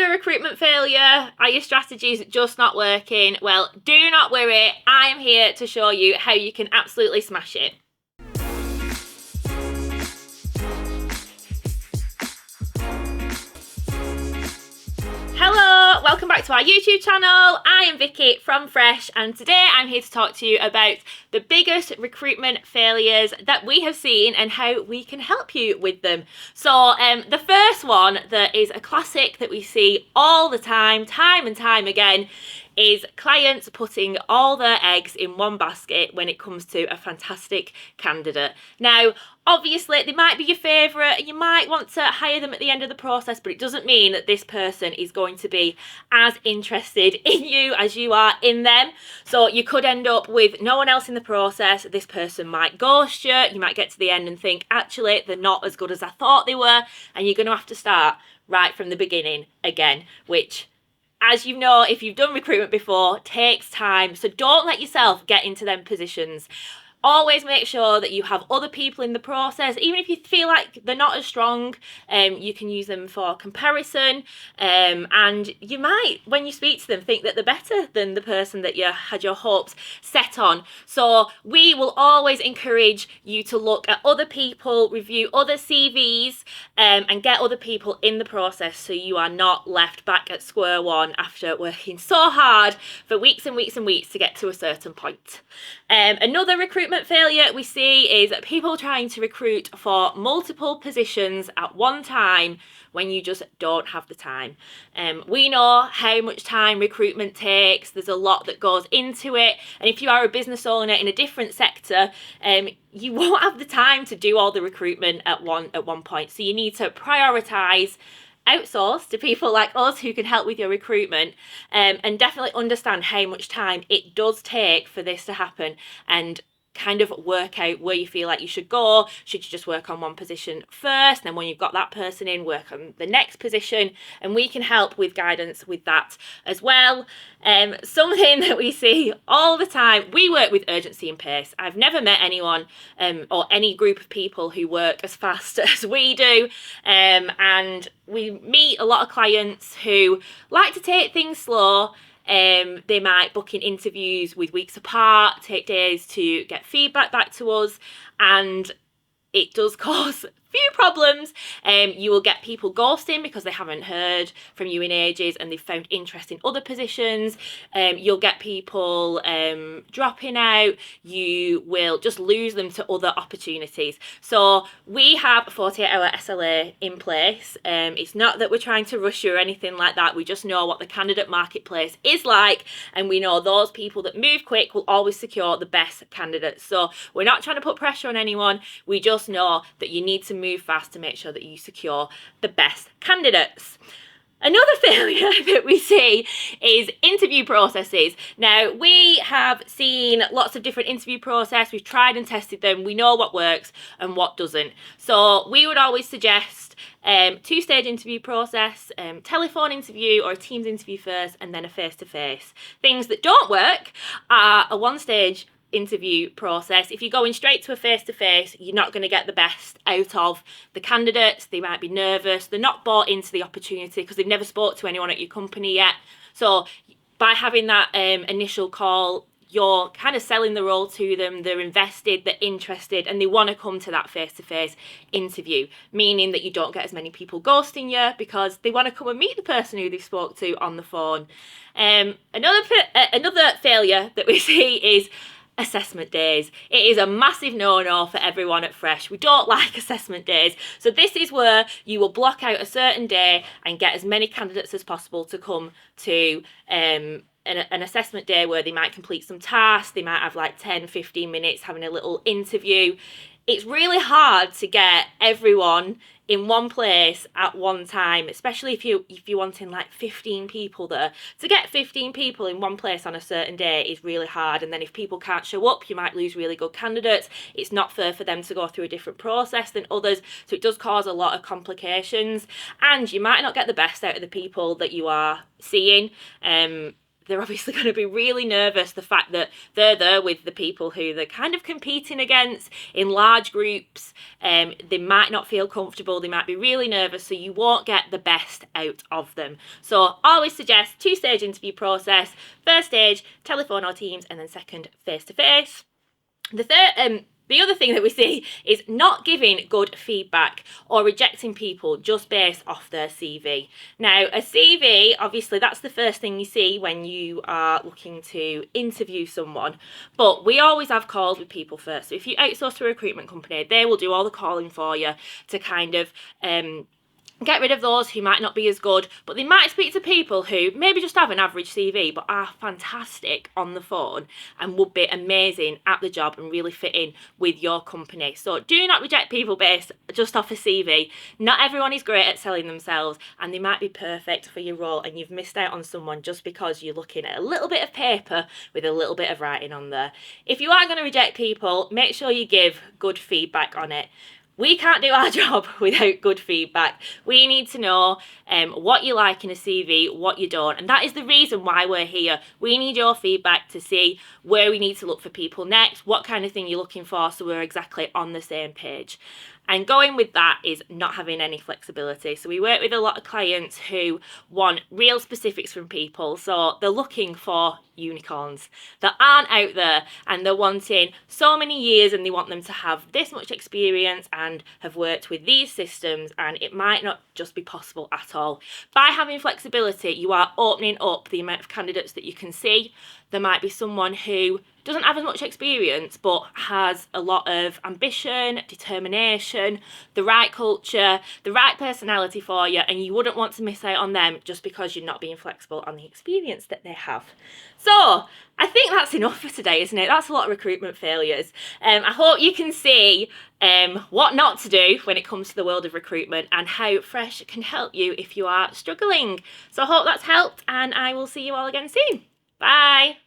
a recruitment failure? Are your strategies just not working? Well, do not worry. I am here to show you how you can absolutely smash it. Hello, welcome back to our YouTube channel. I am Vicky from Fresh, and today I'm here to talk to you about the biggest recruitment failures that we have seen and how we can help you with them. So the first one that is a classic that we see all the time and time again, is clients putting all their eggs in one basket when it comes to a fantastic candidate. Now, obviously, they might be your favourite and you might want to hire them at the end of the process, but it doesn't mean that this person is going to be as interested in you as you are in them. So you could end up with no one else in the process. This person might ghost you. You might get to the end and think, actually, they're not as good as I thought they were. And you're going to have to start right from the beginning again, which, as you know, if you've done recruitment before, takes time. So don't let yourself get into them positions. Always make sure that you have other people in the process. Even if you feel like they're not as strong, you can use them for comparison. And you might, when you speak to them, think that they're better than the person that you had your hopes set on. So we will always encourage you to look at other people, review other CVs, and get other people in the process so you are not left back at square one after working so hard for weeks and weeks and weeks to get to a certain point. Another recruitment failure we see is people trying to recruit for multiple positions at one time when you just don't have the time. We know how much time recruitment takes. There's a lot that goes into it, and if you are a business owner in a different sector, you won't have the time to do all the recruitment at one point. So you need to prioritize, outsource to people like us who can help with your recruitment, and definitely understand how much time it does take for this to happen, and kind of work out where you feel like you should go. Should you just work on one position first, then when you've got that person in, work on the next position? And we can help with guidance with that as well. Something that we see all the time, we work with urgency and pace. I've never met anyone or any group of people who work as fast as we do, and we meet a lot of clients who like to take things slow. They might book in interviews with weeks apart, take days to get feedback back to us, and it does cause few problems. You will get people ghosting because they haven't heard from you in ages and they've found interest in other positions. You'll get people dropping out. You will just lose them to other opportunities. So we have a 48-hour SLA in place. It's not that we're trying to rush you or anything like that. We just know what the candidate marketplace is like, and we know those people that move quick will always secure the best candidates. So we're not trying to put pressure on anyone. We just know that you need to move fast to make sure that you secure the best candidates. Another failure that we see is interview processes. Now, we have seen lots of different interview processes. We've tried and tested them. We know what works and what doesn't. So we would always suggest two-stage interview process, telephone interview or a Teams interview first, and then a face-to-face. Things that don't work are a one-stage interview process. If you're going straight to a face-to-face, you're not going to get the best out of the candidates. They might be nervous. They're not bought into the opportunity because they've never spoke to anyone at your company yet. So by having that initial call, you're kind of selling the role to them. They're invested, they're interested, and they want to come to that face-to-face interview, meaning that you don't get as many people ghosting you because they want to come and meet the person who they spoke to on the phone. Another failure that we see is assessment days. It is a massive no-no for everyone at Fresh. We don't like assessment days. So this is where you will block out a certain day and get as many candidates as possible to come to an assessment day where they might complete some tasks. They might have like 10-15 minutes having a little interview. It's really hard to get everyone in one place at one time, especially if you're wanting like 15 people there. To get 15 people in one place on a certain day is really hard, and then if people can't show up, you might lose really good candidates. It's not fair for them to go through a different process than others, so it does cause a lot of complications, and you might not get the best out of the people that you are seeing. they're obviously going to be really nervous, the fact that they're there with the people who they're kind of competing against in large groups. They might not feel comfortable, they might be really nervous, so you won't get the best out of them. So always suggest 2-stage interview process. First stage, telephone or Teams, and then second, face-to-face. The other thing that we see is not giving good feedback or rejecting people just based off their CV. Now, a CV, obviously, that's the first thing you see when you are looking to interview someone. But we always have calls with people first. So if you outsource to a recruitment company, they will do all the calling for you to kind of get rid of those who might not be as good, but they might speak to people who maybe just have an average CV but are fantastic on the phone and would be amazing at the job and really fit in with your company. So do not reject people based just off a CV. Not everyone is great at selling themselves, and they might be perfect for your role, and you've missed out on someone just because you're looking at a little bit of paper with a little bit of writing on there. If you are going to reject people, make sure you give good feedback on it. We can't do our job without good feedback. We need to know what you like in a CV, what you don't. And that is the reason why we're here. We need your feedback to see where we need to look for people next, what kind of thing you're looking for, so we're exactly on the same page. And going with that is not having any flexibility. So we work with a lot of clients who want real specifics from people. So they're looking for unicorns that aren't out there, and they're wanting so many years, and they want them to have this much experience and have worked with these systems, and it might not just be possible at all. By having flexibility, you are opening up the amount of candidates that you can see. There might be someone who doesn't have as much experience but has a lot of ambition, determination, the right culture, the right personality for you, and you wouldn't want to miss out on them just because you're not being flexible on the experience that they have. So I think that's enough for today, isn't it? That's a lot of recruitment failures. I hope you can see what not to do when it comes to the world of recruitment, and how Fresh can help you if you are struggling. So I hope that's helped, and I will see you all again soon. Bye.